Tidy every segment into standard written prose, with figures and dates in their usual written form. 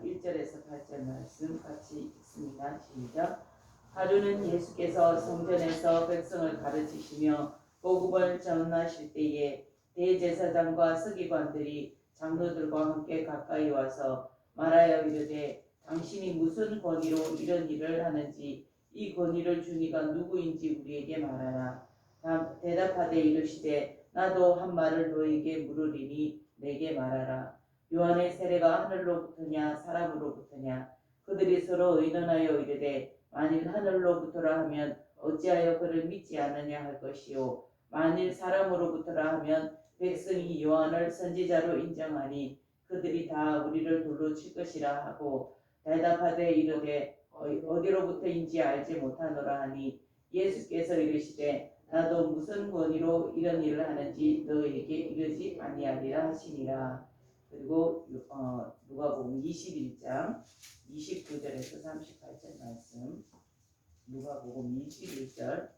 1절에서 8절 말씀 같이 읽습니다. 시작. 하루는 예수께서 성전에서 백성을 가르치시며 복음을 전하실 때에 대제사장과 서기관들이 장로들과 함께 가까이 와서 말하여 이르되 당신이 무슨 권위로 이런 일을 하는지 이 권위를 주니가 누구인지 우리에게 말하라. 대답하되 이르시되 나도 한 말을 너에게 물으리니 내게 말하라. 요한의 세례가 하늘로부터냐 사람으로부터냐. 그들이 서로 의논하여 이르되 만일 하늘로부터라 하면 어찌하여 그를 믿지 않느냐 할 것이요 만일 사람으로부터라 하면 백성이 요한을 선지자로 인정하니 그들이 다 우리를 돌로 칠 것이라 하고 대답하되 이르되 어디로부터인지 알지 못하노라 하니 예수께서 이르시되 나도 무슨 권위로 이런 일을 하는지 너에게 이르지 아니하리라 하시니라. 그리고 누가복음 21장 29절에서 38절 말씀. 누가복음 21절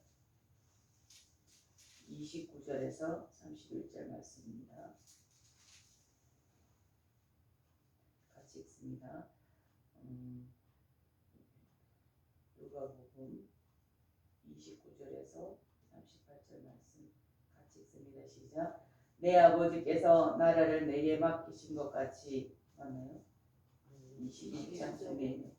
29절에서 31절 말씀입니다. 같이 읽습니다. 누가복음 29절에서 38절 말씀 같이 읽습니다. 시작. 내 아버지께서 나라를 내게 맡기신 것 같이 맞나요? 22장 네.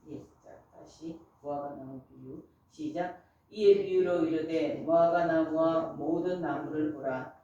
예, 자 다시 무화과 나무 비유 시작. 이에 비유로 이르되 무화과 나무와 모든 나무를 보라.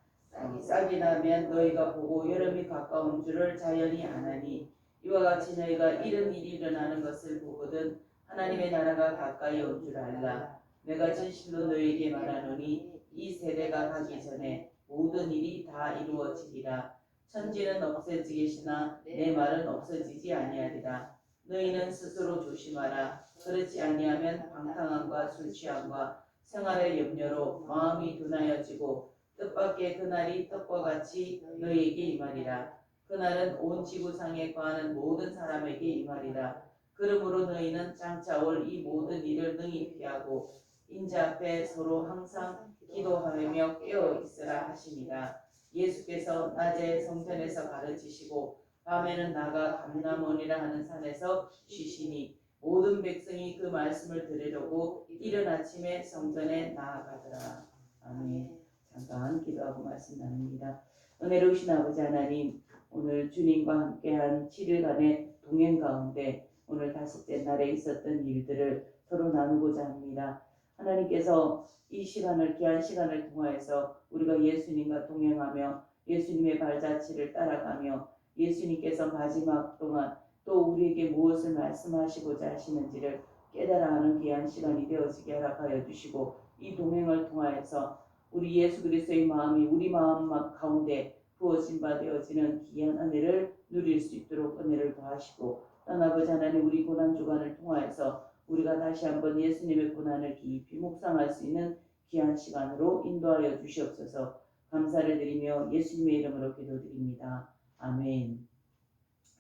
싹이 나면 너희가 보고 여름이 가까운 줄을 자연히 아나니 이와 같이 너희가 이런 일이 일어나는 것을 보거든 하나님의 나라가 가까이 온 줄 알라. 내가 진실로 너희에게 말하노니 이 세대가 가기 전에 모든 일이 다 이루어지리라. 천지는 없어지겠으나 내 말은 없어지지 아니하리라. 너희는 스스로 조심하라. 그렇지 아니하면 방탕함과 술 취함과 생활의 염려로 마음이 둔하여지고 뜻밖의 그날이 떡과 같이 너희에게 임하리라. 그날은 온 지구상에 거하는 모든 사람에게 임하리라. 그러므로 너희는 장차 올 이 모든 일을 능히 피하고 인자 앞에 서로 항상 기도하며 깨어 있으라 하시니라. 예수께서 낮에 성전에서 가르치시고 밤에는 나가 감람원이라 하는 산에서 쉬시니 모든 백성이 그 말씀을 들으려고 이른 아침에 성전에 나아가더라. 아멘. 잠깐 기도하고 말씀 나눕니다. 은혜로우신 아버지 하나님, 오늘 주님과 함께한 7일간의 동행 가운데 오늘 다섯째 날에 있었던 일들을 서로 나누고자 합니다. 하나님께서 이 시간을 귀한 시간을 통하여서 우리가 예수님과 동행하며 예수님의 발자취를 따라가며 예수님께서 마지막 동안 또 우리에게 무엇을 말씀하시고자 하시는지를 깨달아 하는 귀한 시간이 되어지게 허락하여 주시고 이 동행을 통하여서 우리 예수 그리스도의 마음이 우리 마음 가운데 부어진 바 되어지는 귀한 은혜를 누릴 수 있도록 은혜를 더하시고 또 아버지 하나님 우리 고난주간을 통하여서 우리가 다시 한번 예수님의 고난을 깊이 묵상할 수 있는 귀한 시간으로 인도하여 주시옵소서. 감사를 드리며 예수님의 이름으로 기도드립니다. 아멘.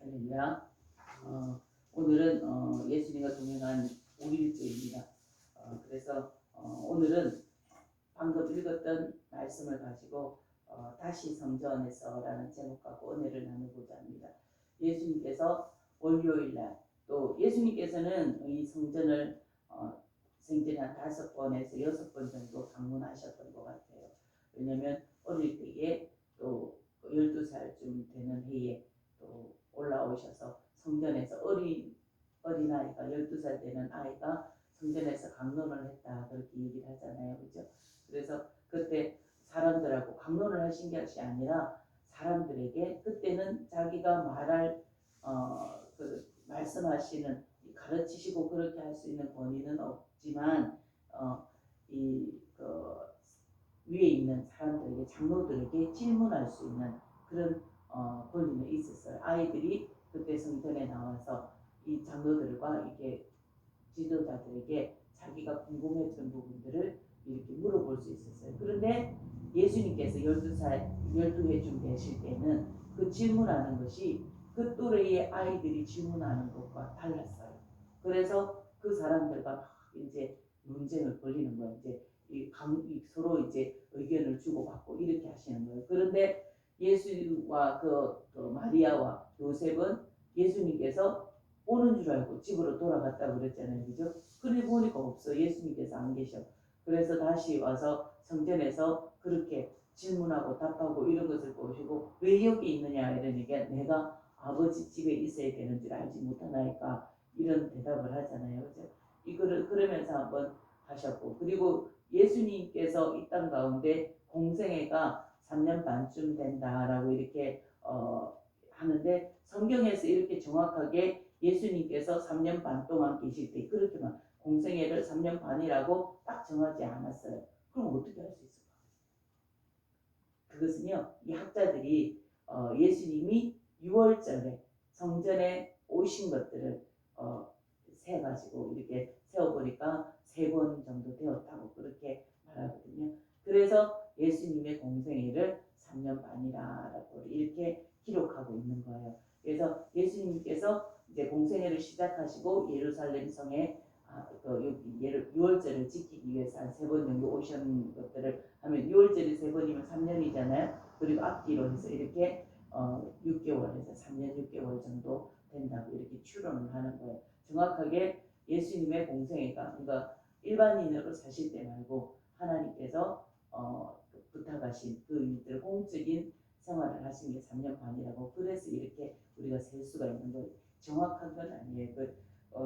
할렐루야. 오늘은 예수님과 동행한 5일째입니다. 그래서 오늘은 방금 읽었던 말씀을 가지고 다시 성전에서라는 제목 갖고 은혜를 나누고자 합니다. 예수님께서 월요일날 또 예수님께서는 이 성전을 생전에 한 5번에서 6번 정도 방문하셨던 것 같아요. 왜냐하면 어릴 때에 또 12살쯤 되는 해에 또 올라오셔서 성전에서 어린아이가 12살 되는 아이가 성전에서 강론을 했다 그렇게 얘기를 하잖아요. 그죠? 그래서 그때 사람들하고 강론을 하신 것이 아니라 사람들에게 그때는 자기가 말할 말씀하시는 가르치시고 그렇게 할 수 있는 권위는 없지만 위에 있는 사람들에게 장로들에게 질문할 수 있는 그런 권리는 있었어요. 아이들이 그때 성전에 나와서 이 장로들과 이게 지도자들에게 자기가 궁금했던 부분들을 이렇게 물어볼 수 있었어요. 그런데 예수님께서 12해쯤 되실 때는 그 질문하는 것이 그 또래의 아이들이 질문하는 것과 달랐어요. 그래서 그 사람들과 막 이제 논쟁을 벌이는 거예요. 이제 서로 이제 의견을 주고받고 이렇게 하시는 거예요. 그런데 예수와 그 마리아와 요셉은 예수님께서 오는 줄 알고 집으로 돌아갔다고 그랬잖아요. 그죠? 그런데 보니까 없어. 예수님께서 안 계셔. 그래서 다시 와서 성전에서 그렇게 질문하고 답하고 이런 것을 보시고 왜 여기 있느냐 이러니까 내가 아버지 집에 있어야 되는 줄 알지 못하나이까 이런 대답을 하잖아요. 그죠? 이거를 그러면서 한번 하셨고 그리고 예수님께서 이 땅 가운데 공생애가 3년 반쯤 된다라고 이렇게 하는데 성경에서 이렇게 정확하게 예수님께서 3년 반 동안 계실 때 그렇게만 공생애를 3년 반이라고 딱 정하지 않았어요. 그럼 어떻게 할 수 있을까? 그것은요, 이 학자들이 예수님이 6월절에 성전에 오신 것들을 세가지고 이렇게 세어보니까 3번 정도 되었다고 그렇게 말하거든요. 그래서 예수님의 공생애를 3년 반이라고 이렇게 기록하고 있는 거예요. 그래서 예수님께서 이제 공생애를 시작하시고 예루살렘 성에 여기 6월절을 지키기 위해서 한 3번 정도 오신 것들을 하면 6월절이 3번이면 3년이잖아요. 그리고 앞뒤로 해서 이렇게 6개월에서 3년 6개월 정도 된다고 이렇게 추론을 하는 거예요. 정확하게 예수님의 공생애가 그러니까 일반인으로 사실 때 말고 하나님께서 부탁하신 그 일들 공적인 생활을 하신 게 3년 반이라고 그래서 이렇게 우리가 셀 수가 있는 거예요. 정확한 건 아니에요.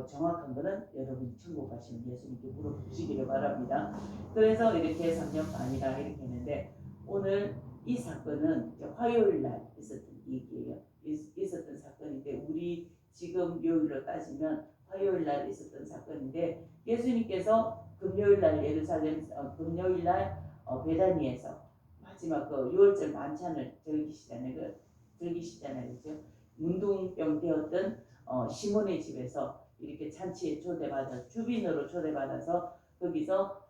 정확한 거는 여러분이 천국 가시는 예수님께 물어보시기를 바랍니다. 그래서 이렇게 3년 반이라 이렇게 했는데 오늘 이 사건은 화요일 날 있었던 얘기예요. 있었던 사건인데 우리 지금 요일로 따지면 화요일 날 있었던 사건인데 예수님께서 금요일 날 예루살렘 금요일 날 베다니에서 마지막 그 6월절 만찬을 즐기시잖아요. 그죠? 문둥병 되었던 시몬의 집에서 이렇게 잔치에 초대받아 주빈으로 초대받아서 거기서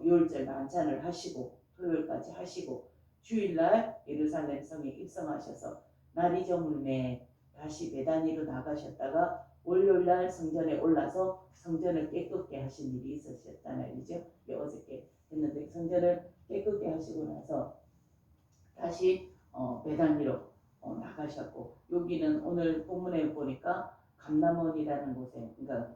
6월절 만찬을 하시고 토요일까지 하시고 주일날 예루살렘 성에 입성하셔서 날이 저물매 다시 베다니로 나가셨다가 월요일날 성전에 올라서 성전을 깨끗게 하신 일이 있으셨잖아요. 그죠? 어저께 했는데 성전을 깨끗게 하시고 나서 다시 베다니로 나가셨고 여기는 오늘 본문에 보니까 감람원이라는 곳에 그러니까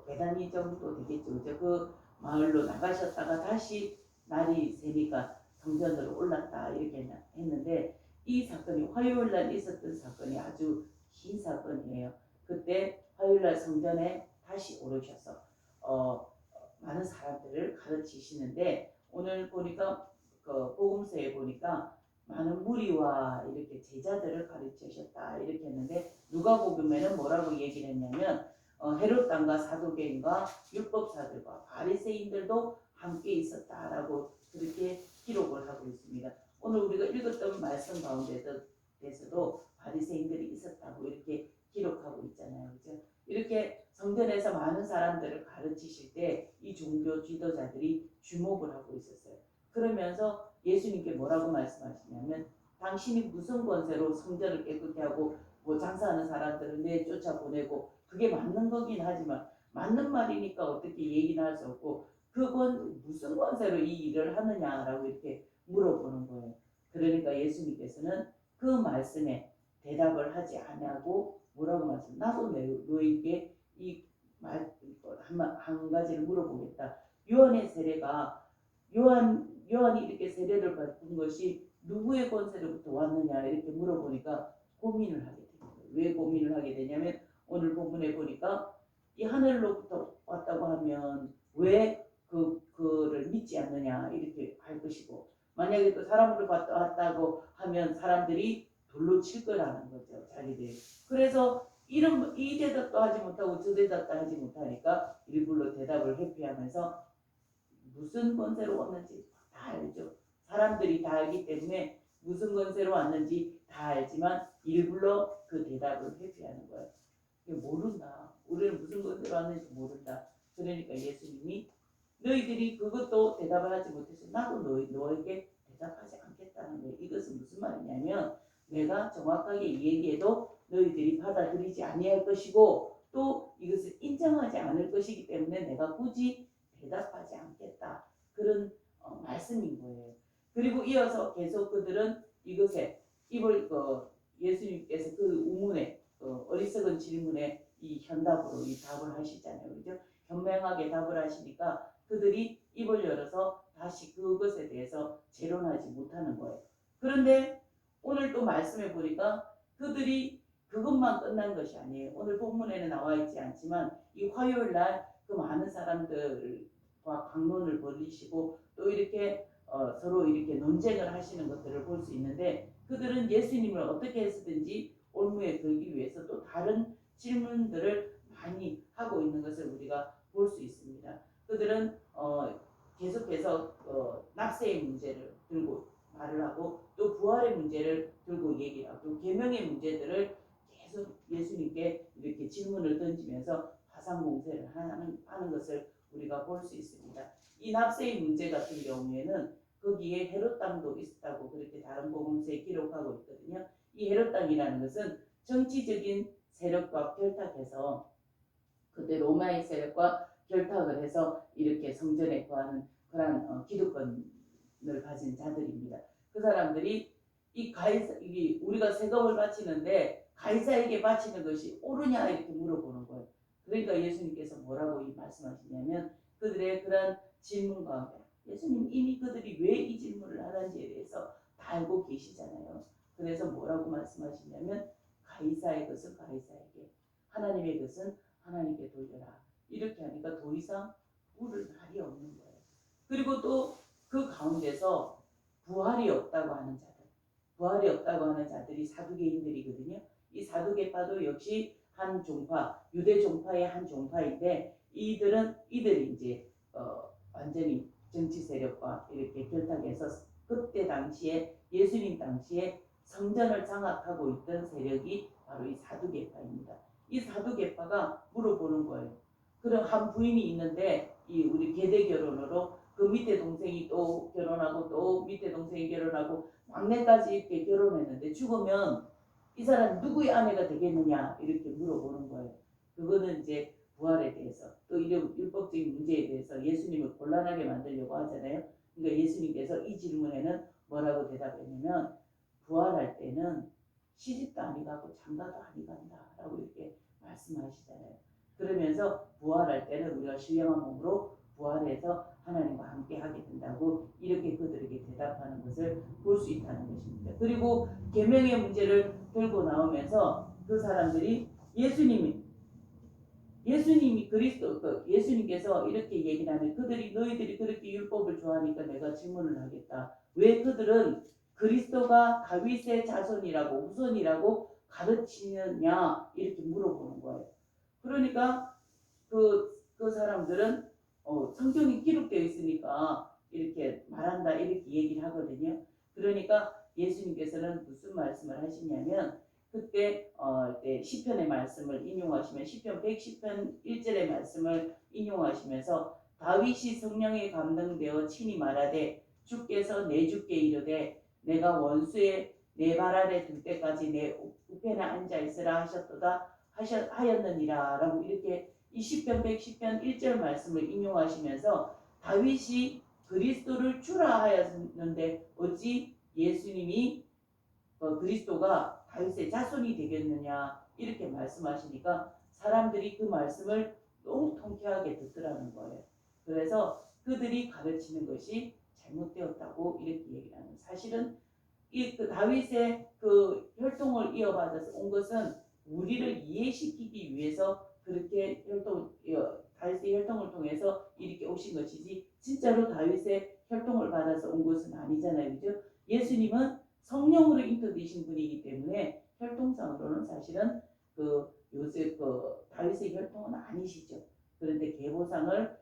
베다니 정도 되겠죠. 그죠? 그 마을로 나가셨다가 다시 날이 새니까 성전으로 올랐다 이렇게 했는데 이 사건이 화요일날 있었던 사건이 아주 긴 사건이에요. 그때 화요일날 성전에 다시 오르셔서 많은 사람들을 가르치시는데 오늘 보니까 그 복음서에 보니까 많은 무리와 이렇게 제자들을 가르치셨다 이렇게 했는데 누가복음에는 뭐라고 얘기를 했냐면 헤롯 왕과 사두개인과 율법사들과 바리새인들도 함께 있었다라고 그렇게 기록을 하고 있습니다. 오늘 우리가 읽었던 말씀 가운데서도 바리새인들이 있었다고 이렇게 기록하고 있잖아요. 그죠? 이렇게 성전에서 많은 사람들을 가르치실 때 이 종교 지도자들이 주목을 하고 있었어요. 그러면서 예수님께 뭐라고 말씀하시냐면 당신이 무슨 권세로 성전을 깨끗게 하고 뭐 장사하는 사람들을 내쫓아보내고 그게 맞는 거긴 하지만 맞는 말이니까 어떻게 얘기는 할 수 없고 그건 무슨 권세로 이 일을 하느냐라고 이렇게 물어보는 거예요. 그러니까 예수님께서는 그 말씀에 대답을 하지 않고 뭐라고 말씀? 나도 너에게 이 말 한 가지를 물어보겠다. 요한의 세례가 요한이 이렇게 세례를 받은 것이 누구의 권세로부터 왔느냐 이렇게 물어보니까 고민을 하게 됩니다. 왜 고민을 하게 되냐면 오늘 본문에 보니까 이 하늘로부터 왔다고 하면 왜 그를 믿지 않느냐 이렇게 할 것이고 만약에 또 사람으로 왔다고 하면 사람들이 돌로 칠 거라는 거죠. 자기들이. 그래서 이 대답도 하지 못하고 저 대답도 하지 못하니까 일부러 대답을 회피하면서 무슨 권세로 왔는지 다 알죠. 사람들이 다 알기 때문에 무슨 권세로 왔는지 다 알지만 일부러 그 대답을 회피하는 거예요. 모른다. 우리는 무슨 권세로 왔는지 모른다. 그러니까 예수님이 너희들이 그것도 대답을 하지 못해서 나도 너에게 대답하지 않겠다는 거예요. 이것은 무슨 말이냐면 내가 정확하게 얘기해도 너희들이 받아들이지 아니할 것이고 또 이것을 인정하지 않을 것이기 때문에 내가 굳이 대답하지 않겠다. 그런 말씀인 거예요. 그리고 이어서 계속 그들은 이것에 입을 예수님께서 그 우문에 어리석은 질문에 이 현답으로 이 답을 하시잖아요. 그죠? 현명하게 답을 하시니까 그들이 입을 열어서 다시 그것에 대해서 재론하지 못하는 거예요. 그런데 오늘 또 말씀해 보니까 그들이 그것만 끝난 것이 아니에요. 오늘 본문에는 나와 있지 않지만 이 화요일 날 그 많은 사람들과 강론을 벌이시고 또 이렇게 서로 이렇게 논쟁을 하시는 것들을 볼 수 있는데 그들은 예수님을 어떻게 해서든지 올무에 걸기 위해서 또 다른 질문들을 많이 하고 있는 것을 우리가 볼 수 있습니다. 그들은 계속해서 납세의 문제를 들고 말을 하고 또 부활의 문제를 들고 얘기를 하고 계명의 문제들을 계속 예수님께 이렇게 질문을 던지면서 화상 공세를 하는 것을 우리가 볼 수 있습니다. 이 납세의 문제 같은 경우에는 거기에 헤롯 땅도 있었다고 그렇게 다른 복음서에 기록하고 있거든요. 이 헤롯 땅이라는 것은 정치적인 세력과 결탁해서 그때 로마의 세력과 결탁을 해서 이렇게 성전에 거하는 그런 기득권을 가진 자들입니다. 그 사람들이 이 우리가 세금을 바치는데 가이사에게 바치는 것이 옳으냐 이렇게 물어보는 거예요. 그러니까 예수님께서 뭐라고 말씀하시냐면 그들의 그런 질문 가운데 예수님 이미 그들이 왜 이 질문을 하는지에 대해서 다 알고 계시잖아요. 그래서 뭐라고 말씀하시냐면 가이사의 것은 가이사에게 하나님의 것은 하나님께 돌려라. 이렇게 하니까 더 이상 물을 말이 없는 거예요. 그리고 또 그 가운데서 부활이 없다고 하는 자들이 사두개인들이거든요. 이 사두개파도 역시 한 종파, 유대 종파의 한 종파인데 이들이 이제 완전히 정치 세력과 이렇게 결탁해서 그때 당시에 예수님 당시에 성전을 장악하고 있던 세력이 바로 이 사두개파입니다. 이 사두개파가 물어보는 거예요. 그럼 한 부인이 있는데 이 우리 계대 결혼으로 그 밑에 동생이 또 결혼하고 또 밑에 동생이 결혼하고 막내까지 이렇게 결혼했는데 죽으면 이 사람 누구의 아내가 되겠느냐 이렇게 물어보는 거예요. 그거는 이제 부활에 대해서 또 이런 율법적인 문제에 대해서 예수님을 곤란하게 만들려고 하잖아요. 그러니까 예수님께서 이 질문에는 뭐라고 대답했냐면 부활할 때는 시집도 아니 가고 장가도 아니 간다라고 이렇게 말씀하시잖아요. 그러면서 부활할 때는 우리가 신령한 몸으로 부활해서 하나님과 함께 하게 된다고 이렇게 그들에게 대답하는 것을 볼 수 있다는 것입니다. 그리고 계명의 문제를 들고 나오면서 그 사람들이 예수님이 그리스도 예수님께서 이렇게 얘기를 하면 너희들이 그렇게 율법을 좋아하니까 내가 질문을 하겠다. 왜 그들은 그리스도가 다윗의 자손이라고 후손이라고 가르치느냐 이렇게 물어보는 거예요. 그러니까 그 사람들은 성경이 기록되어 있으니까 이렇게 말한다 이렇게 얘기를 하거든요. 그러니까 예수님께서는 무슨 말씀을 하시냐면 그때 시편의 말씀을 인용하시면 시편 110편 1절의 말씀을 인용하시면서 다윗이 성령에 감동되어 친히 말하되 주께서 내 주께 이르되 내가 원수의 내 발 아래 둘 때까지 내 우편에 앉아 있으라 하였느니라 라고 이렇게 이 시편 110편 1절 말씀을 인용하시면서 다윗이 그리스도를 주라 하였는데 어찌 예수님이 그리스도가 다윗의 자손이 되겠느냐 이렇게 말씀하시니까 사람들이 그 말씀을 너무 통쾌하게 듣더라는 거예요. 그래서 그들이 가르치는 것이 잘못되었다고 이렇게 얘기를 하는 사실은 그 다윗의 그 혈통을 이어받아서 온 것은 우리를 이해시키기 위해서 그렇게 다윗의 혈통을 통해서 이렇게 오신 것이지 진짜로 다윗의 혈통을 받아서 온 것은 아니잖아요. 그죠? 예수님은 성령으로 잉태되신 분이기 때문에 혈통상으로는 사실은 요셉 다윗의 혈통은 아니시죠. 그런데 계보상을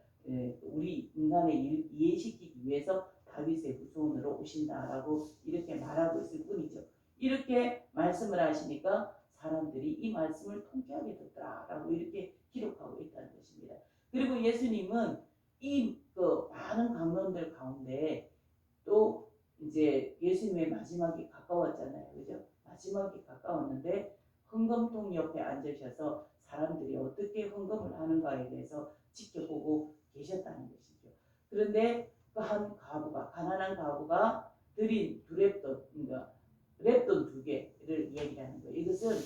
우리 인간의 이해시키기 위해서 다윗의 후손으로 오신다라고 이렇게 말하고 있을 뿐이죠. 이렇게 말씀을 하시니까 사람들이 이 말씀을 통쾌하게 듣더라라고 이렇게 기록하고 있다는 것입니다. 그리고 예수님은 이 많은 강론들 가운데 또 이제 예수님의 마지막이 가까웠잖아요. 그죠? 마지막이 가까웠는데 헌금통 옆에 앉으셔서 사람들이 어떻게 헌금을 하는가에 대해서 지켜보고 계셨다는 것이죠. 그런데 그 한 가난한 가부가 드린 두렙돈, 그러니까 랩돈 2개를 이야기하는 거예요. 이것은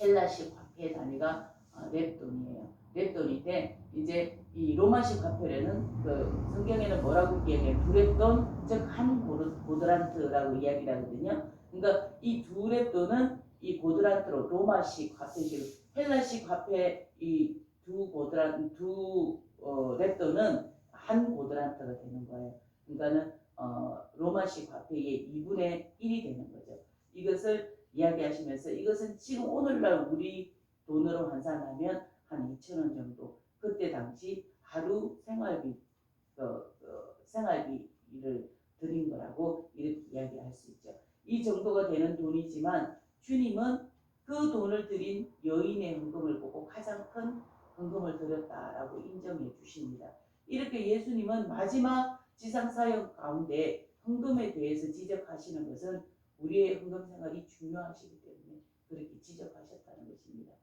헬라식 화폐의 단위가 랩돈이에요. 랩돈인데 이제 이 로마식 화폐는 그 성경에는 뭐라고 이야기해요? 2랩돈, 즉 한 고드란트라고 이야기를 하거든요. 그러니까 이 2랩돈은 이 고드란트로 로마식 화폐식, 헬라식 화폐 이 두 랩돈은 한 고드란트가 되는 거예요. 그러니까는 로마식 화폐의 2분의 1이 되는 거죠. 이것을 이야기하시면서 이것은 지금 오늘날 우리 돈으로 환산하면 한 2,000원 정도, 그때 당시 하루 생활비를 드린 거라고 이렇게 이야기할 수 있죠. 이 정도가 되는 돈이지만 주님은 그 돈을 드린 여인의 헌금을 보고 가장 큰 헌금을 드렸다라고 인정해 주십니다. 이렇게 예수님은 마지막 지상 사역 가운데 헌금에 대해서 지적하시는 것은 우리의 헌금 생활이 중요하시기 때문에 그렇게 지적하셨다는 것입니다.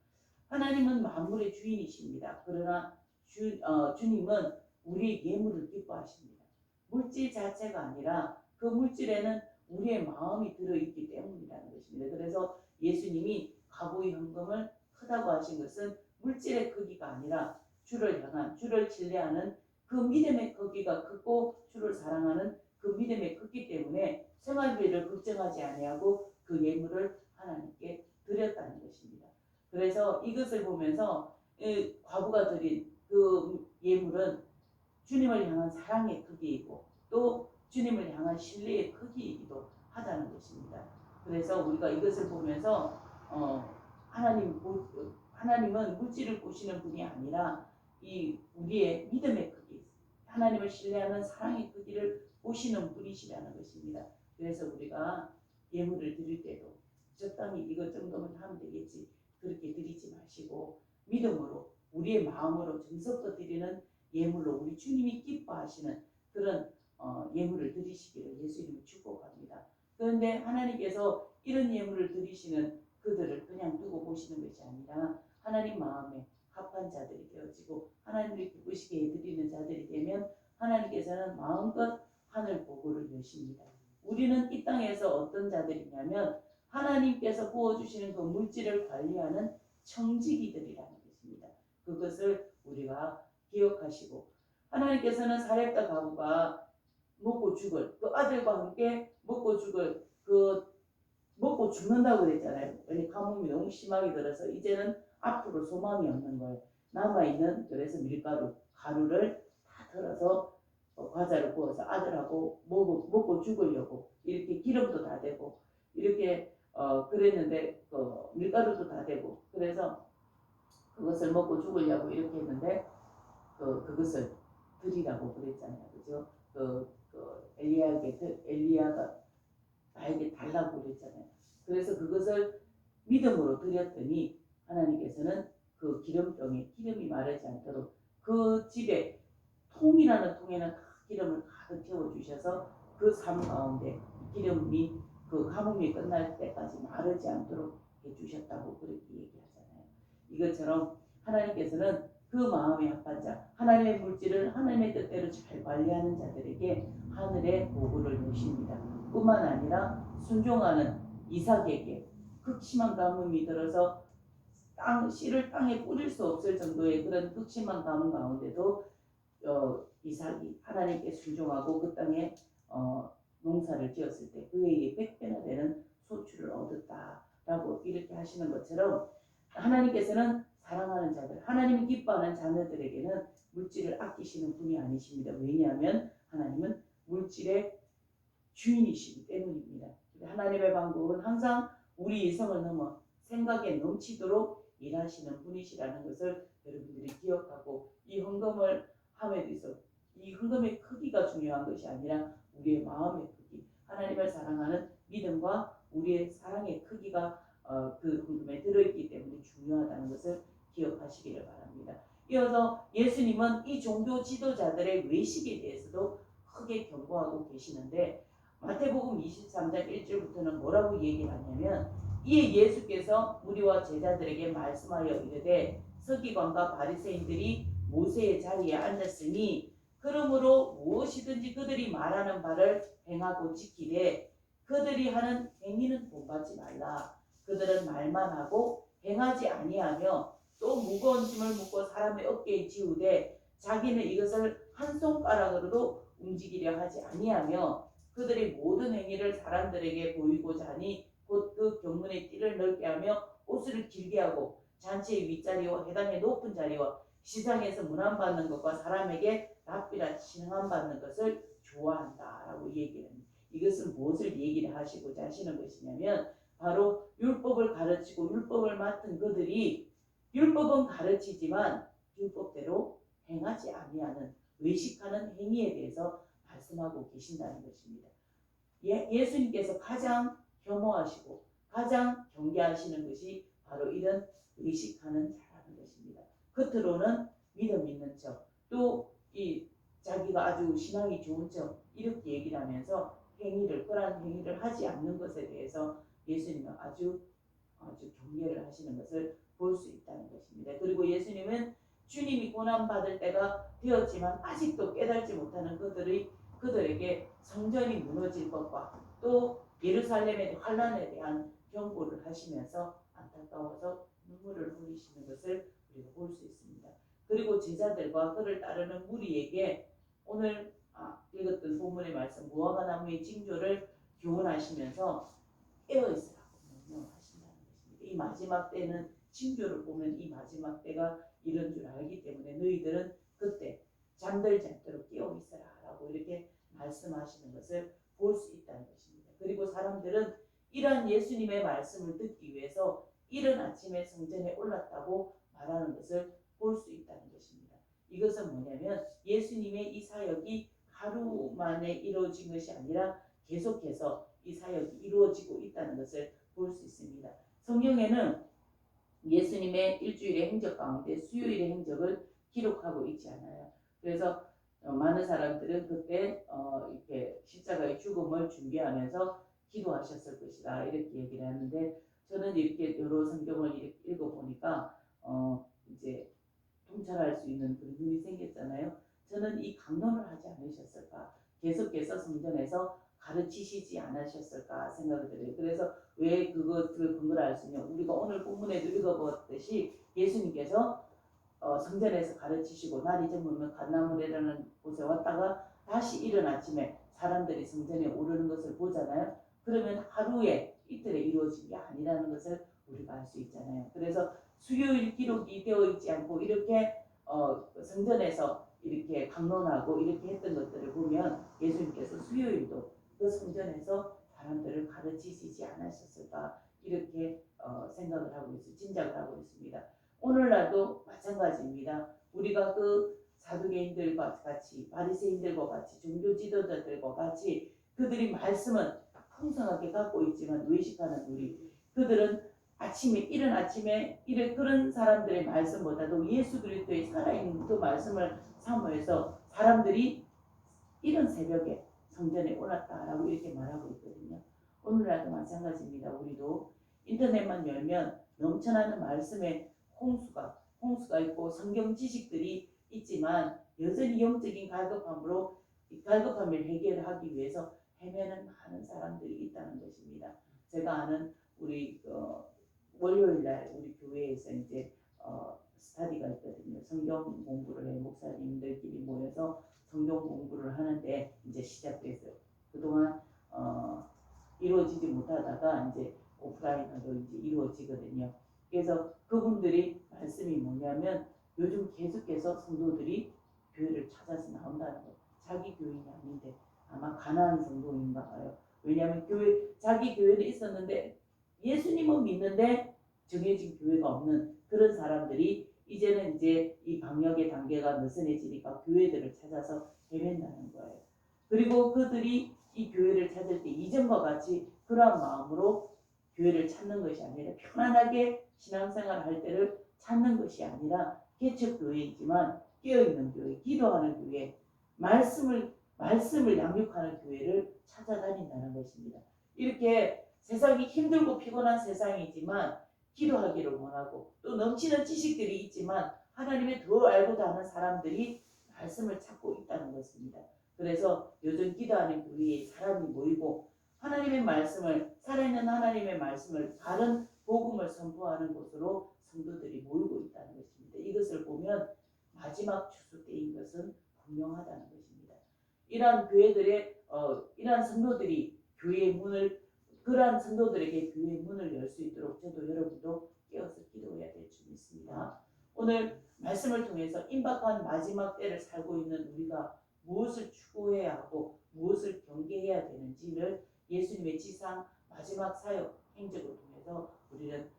하나님은 만물의 주인이십니다. 그러나 주님은 우리의 예물을 기뻐하십니다. 물질 자체가 아니라 그 물질에는 우리의 마음이 들어있기 때문이라는 것입니다. 그래서 예수님이 가보의 헌금을 크다고 하신 것은 물질의 크기가 아니라 주를 향한, 주를 신뢰하는 그 믿음의 크기가 크고 주를 사랑하는 그 믿음의 크기 때문에 생활비를 걱정하지 아니하고 그 예물을 하나님께 드렸다는 것입니다. 그래서 이것을 보면서 과부가 드린 그 예물은 주님을 향한 사랑의 크기이고 또 주님을 향한 신뢰의 크기이기도 하다는 것입니다. 그래서 우리가 이것을 보면서 하나님은 물질을 보시는 분이 아니라 이 우리의 믿음의 크기, 하나님을 신뢰하는 사랑의 크기를 보시는 분이시라는 것입니다. 그래서 우리가 예물을 드릴 때도 적당히 이것 정도면 하면 되겠지, 그렇게 드리지 마시고 믿음으로 우리의 마음으로 정성껏 드리는 예물로 우리 주님이 기뻐하시는 그런 예물을 드리시기를 예수님을 축복합니다. 그런데 하나님께서 이런 예물을 드리시는 그들을 그냥 두고 보시는 것이 아니라 하나님 마음에 합한 자들이 되어지고 하나님을 기쁘시게 해드리는 자들이 되면 하나님께서는 마음껏 하늘 보고를 여십니다. 우리는 이 땅에서 어떤 자들이냐면 하나님께서 부어주시는 그 물질을 관리하는 청지기들이라는 것입니다. 그것을 우리가 기억하시고 하나님께서는 사렙다 과부가 먹고 죽을 그 아들과 함께 먹고 죽는다고 그랬잖아요. 왜냐하면 가뭄이 너무 심하게 들어서 이제는 앞으로 소망이 없는 거예요. 남아있는 그래서 밀가루, 가루를 다 털어서 과자를 구워서 아들하고 먹고 죽으려고 이렇게 기름도 다 되고 이렇게 그랬는데 밀가루도 다 되고 그래서 그것을 먹고 죽으려고 이렇게 했는데 그것을 드리라고 그랬잖아요. 그죠? 엘리야가 나에게 달라고 그랬잖아요. 그래서 그것을 믿음으로 드렸더니 하나님께서는 그 기름병에 기름이 마르지 않도록 그 집에 통이라는 통에는 다 기름을 가득 채워주셔서 그 삶 가운데 기름이 그 가뭄이 끝날 때까지 마르지 않도록 해주셨다고 그렇게 얘기하잖아요. 이것처럼 하나님께서는 그 마음에 합한 자, 하나님의 물질을 하나님의 뜻대로 잘 관리하는 자들에게 하늘의 보고를 여십니다. 뿐만 아니라 순종하는 이삭에게 극심한 가뭄이 들어서 씨를 땅에 뿌릴 수 없을 정도의 그런 극심한 가뭄 가운데도 이삭이 하나님께 순종하고 그 땅에 농사를 지었을 때 그에게 100배나 되는 소출을 얻었다라고 이렇게 하시는 것처럼 하나님께서는 사랑하는 자들, 하나님이 기뻐하는 자녀들에게는 물질을 아끼시는 분이 아니십니다. 왜냐하면 하나님은 물질의 주인이시기 때문입니다. 하나님의 방법은 항상 우리 이성을 넘어 생각에 넘치도록 일하시는 분이시라는 것을 여러분들이 기억하고 이 헌금을 함에 있어 이 헌금의 크기가 중요한 것이 아니라 우리의 마음의 크기, 하나님을 사랑하는 믿음과 우리의 사랑의 크기가 그 헌금에 들어있기 때문에 중요하다는 것을 기억하시기를 바랍니다. 이어서 예수님은 이 종교 지도자들의 외식에 대해서도 크게 경고하고 계시는데 마태복음 23장 1절부터는 뭐라고 얘기를 하냐면 이에 예수께서 무리와 제자들에게 말씀하여 이르되 서기관과 바리새인들이 모세의 자리에 앉았으니 그러므로 무엇이든지 그들이 말하는 바를 행하고 지키되 그들이 하는 행위는 본받지 말라. 그들은 말만 하고 행하지 아니하며 또 무거운 짐을 묻고 사람의 어깨에 지우되 자기는 이것을 한 손가락으로도 움직이려 하지 아니하며 그들이 모든 행위를 사람들에게 보이고자 하니 곧 그 경문의 띠를 넓게 하며 옷을 길게 하고 잔치의 윗자리와 회당의 높은 자리와 시장에서 문안받는 것과 사람에게 랍비라 칭함받는 것을 좋아한다라고 얘기를 합니다. 이것은 무엇을 얘기를 하시고자 하시는 것이냐면 바로 율법을 가르치고 율법을 맡은 그들이 율법은 가르치지만 율법대로 행하지 아니하는 외식하는 행위에 대해서 말씀하고 계신다는 것입니다. 예수님께서 가장 혐오하시고 가장 경계하시는 것이 바로 이런 외식하는 자라는 것입니다. 겉으로는 믿음 있는 척, 또 이 자기가 아주 신앙이 좋은 척 이렇게 얘기를 하면서 그러한 행위를 하지 않는 것에 대해서 예수님은 아주 경계를 하시는 것을 볼 수 있다는 것입니다. 그리고 예수님은 주님이 고난받을 때가 되었지만 아직도 깨달지 못하는 그들에게 성전이 무너질 것과 또 예루살렘의 환란에 대한 경고를 하시면서 안타까워서 눈물을 흘리시는 것을 우리가 볼 수 있습니다. 그리고 제자들과 그를 따르는 무리에게 오늘 읽었던 본문의 말씀 무화과 나무의 징조를 교훈하시면서 깨어있으라고 명령하신다는 것입니다. 이 마지막 때는 징조를 보면 이 마지막 때가 이런 줄 알기 때문에 너희들은 그때 잠들지 않도록 깨어있으라 라고 이렇게 말씀하시는 것을 볼 수 있다는 것입니다. 그리고 사람들은 이러한 예수님의 말씀을 듣기 위해서 이른 아침에 성전에 올랐다고 말하는 것을 볼 수 있다는 것입니다. 이것은 뭐냐면 예수님의 이 사역이 하루 만에 이루어진 것이 아니라 계속해서 이 사역이 이루어지고 있다는 것을 볼 수 있습니다. 성경에는 예수님의 일주일의 행적 가운데 수요일의 행적을 기록하고 있지 않아요. 그래서 많은 사람들은 그때 이렇게 십자가의 죽음을 준비하면서 기도하셨을 것이다 이렇게 얘기를 하는데 저는 이렇게 여러 성경을 읽어보니까 이제 통찰할 수 있는 그런 눈이 생겼잖아요. 저는 이 강론을 하지 않으셨을까? 계속해서 성전에서 가르치시지 않으셨을까 생각이 들어요. 그래서 왜 그것을 근거로 알 수 있냐? 우리가 오늘 본문에도 읽어보았듯이 예수님께서 성전에서 가르치시고 날이 저물면 갓나물이라는 곳에 왔다가 다시 이른 아침에 사람들이 성전에 오르는 것을 보잖아요. 그러면 하루에 이틀에 이루어진 게 아니라는 것을 우리가 알 수 있잖아요. 그래서 수요일 기록이 되어 있지 않고 이렇게 성전에서 이렇게 강론하고 이렇게 했던 것들을 보면 예수님께서 수요일도 그 성전에서 사람들을 가르치시지 않으셨을까 이렇게 생각을 하고 있습니다. 짐작을 하고 있습니다. 오늘날도 마찬가지입니다. 우리가 그 사두개인들과 같이 바리새인들과 같이 종교 지도자들과 같이 그들이 말씀은 풍성하게 갖고 있지만 외식하는 그들은 이른 아침에 그런 사람들의 말씀보다도 예수 그리스도의 살아있는 그 말씀을 사모해서 사람들이 이른 새벽에 성전에 올랐다라고 이렇게 말하고 있거든요. 오늘날도 마찬가지입니다. 우리도 인터넷만 열면 넘쳐나는 말씀의 홍수가 있고 성경 지식들이 있지만 여전히 영적인 갈급함을 해결하기 위해서 헤매는 많은 사람들이 있다는 것입니다. 제가 아는 우리 월요일날 우리 교회에서 이제 스타디가 있거든요. 성경 공부를 해 목사님들끼리 모여서 성경 공부를 하는데 이제 시작됐어요. 그동안 이루어지지 못하다가 이제 오프라인으로 이제 이루어지거든요. 그래서 그분들이 말씀이 뭐냐면 요즘 계속해서 성도들이 교회를 찾아서 나온다는 거예요. 자기 교인이 아닌데 아마 가난한 성도인가 봐요. 왜냐하면 자기 교회는 있었는데 예수님은 믿는데 정해진 교회가 없는 그런 사람들이 이제는 이제 이 방역의 단계가 느슨해지니까 교회들을 찾아서 헤맨다는 거예요. 그리고 그들이 이 교회를 찾을 때 이전과 같이 그러한 마음으로 교회를 찾는 것이 아니라 편안하게 신앙생활 할 때를 찾는 것이 아니라 개척교회이지만 깨어있는 교회, 기도하는 교회, 말씀을 양육하는 교회를 찾아다닌다는 것입니다. 이렇게 세상이 힘들고 피곤한 세상이지만 기도하기를 원하고 또 넘치는 지식들이 있지만 하나님의 더 알고자 하는 사람들이 말씀을 찾고 있다는 것입니다. 그래서 요즘 기도하는 교회에 사람이 모이고 하나님의 말씀을, 살아있는 하나님의 말씀을, 바른 복음을 선포하는 곳으로 성도들이 모이고 있다는 것입니다. 이것을 보면 마지막 추수 때인 것은 분명하다는 것입니다. 이러한 교회들의 이러한 성도들이 교회의 문을, 그러한 성도들에게 교회의 문을 열 수 있도록 저도 여러분도 깨어서 기도해야 될 줄 믿습니다. 오늘 말씀을 통해서 임박한 마지막 때를 살고 있는 우리가 무엇을 추구해야 하고 무엇을 경계해야 되는지를 예수님의 지상 마지막 사역 행적을 통해서 우리는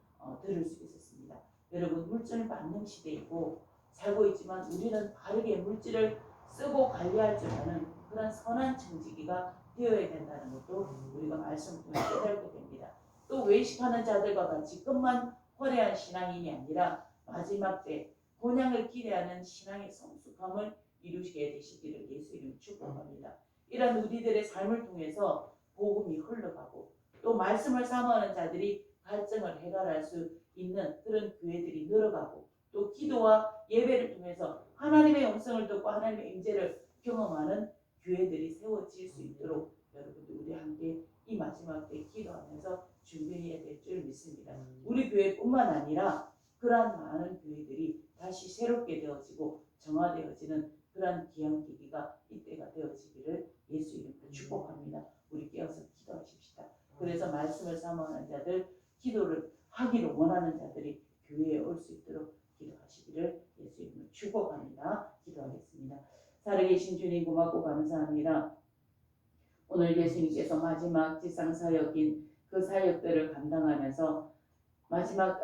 들을 수 있었습니다. 여러분, 물질 만능 시대이고 살고 있지만 우리는 바르게 물질을 쓰고 관리할 줄 아는 그런 선한 청지기가 되어야 된다는 것도 우리가 말씀 통해 깨닫게 됩니다. 또 외식하는 자들과 같이 끝만 허례한 신앙인이 아니라 마지막 때 본향을 기대하는 신앙의 성숙함을 이루시게 되시기를 예수 이름 축복합니다. 이런 우리들의 삶을 통해서 복음이 흘러가고 또 말씀을 사모하는 자들이 갈증을 해결할 수 있는 그런 교회들이 늘어가고 또 기도와 예배를 통해서 하나님의 영성을 듣고 하나님의 임재를 경험하는 교회들이 세워질 수 있도록 여러분들 우리 함께 이 마지막 때 기도하면서 준비해야 될 줄 믿습니다. 우리 교회뿐만 아니라 그러한 많은 교회들이 다시 새롭게 되어지고 정화되어지는 그러한 귀한 계기가 이때가 되어지기를 예수 이름으로 축복합니다. 우리 깨어서 기도하십시다. 그래서 말씀을 사모하는 자들, 기도를 하기를 원하는 자들이 교회에 올 수 있도록 기도하시기를 예수 이름으로 축복합니다. 기도하겠습니다. 살아계신 주님 고맙고 감사합니다. 오늘 예수님께서 마지막 지상사역인 그 사역들을 감당하면서 마지막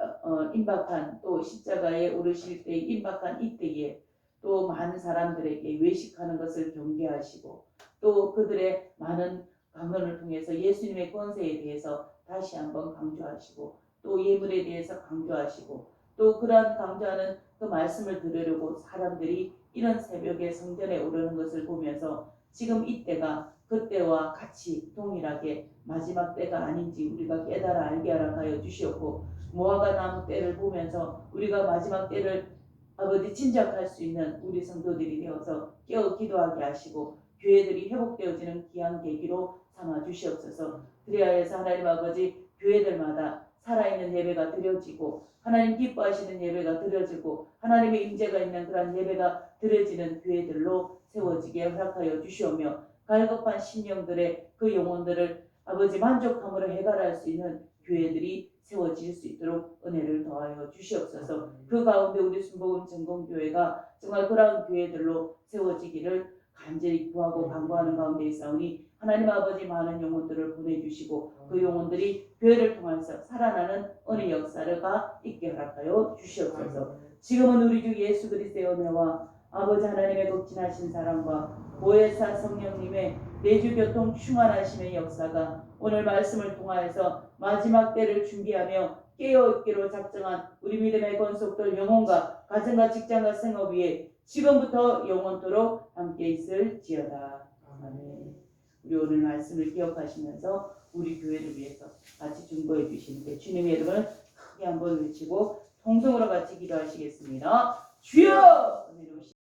임박한 또 십자가에 오르실 때 임박한 이때에 또 많은 사람들에게 외식하는 것을 경계하시고 또 그들의 많은 강론을 통해서 예수님의 권세에 대해서 다시 한번 강조하시고 또 예물에 대해서 강조하시고 또 그러한 강조하는 그 말씀을 들으려고 사람들이 이런 새벽에 성전에 오르는 것을 보면서 지금 이때가 그때와 같이 동일하게 마지막 때가 아닌지 우리가 깨달아 알게 하여 주시옵고 무화과 나무 때를 보면서 우리가 마지막 때를 아버지 짐작할 수 있는 우리 성도들이 되어서 깨어 기도하게 하시고 교회들이 회복되어지는 귀한 계기로 삼아 주시옵소서. 그리하여서 하나님 아버지 교회들마다 살아있는 예배가 드려지고 하나님 기뻐하시는 예배가 드려지고 하나님의 임재가 있는 그런 예배가 드려지는 교회들로 세워지게 허락하여 주시오며 갈급한 심령들의 그 영혼들을 아버지 만족함으로 해결할 수 있는 교회들이 세워질 수 있도록 은혜를 더하여 주시옵소서. 그 가운데 우리 순복음 전공교회가 정말 그러한 교회들로 세워지기를 간절히 구하고 간구하는 가운데 있사오니 하나님 아버지 많은 영혼들을 보내주시고 그 영혼들이 교회를 통해서 살아나는 은혜 역사가 있게 허락하여 주시옵소서. 지금은 우리 주 예수 그리스도의 은혜와 아버지 하나님의 극진하신 사랑과 보혜사 성령님의 내주교통 충만하심의 역사가 오늘 말씀을 통하여서 마지막 때를 준비하며 깨어있기로 작정한 우리 믿음의 권속들 영혼과 가정과 직장과 생업 위에 지금부터 영원토록 함께 있을지어다. 아멘. 우리 오늘 말씀을 기억하시면서 우리 교회를 위해서 같이 중보해 주시는데 주님의 이름을 크게 한번 외치고 통성으로 같이 기도하시겠습니다. 주여!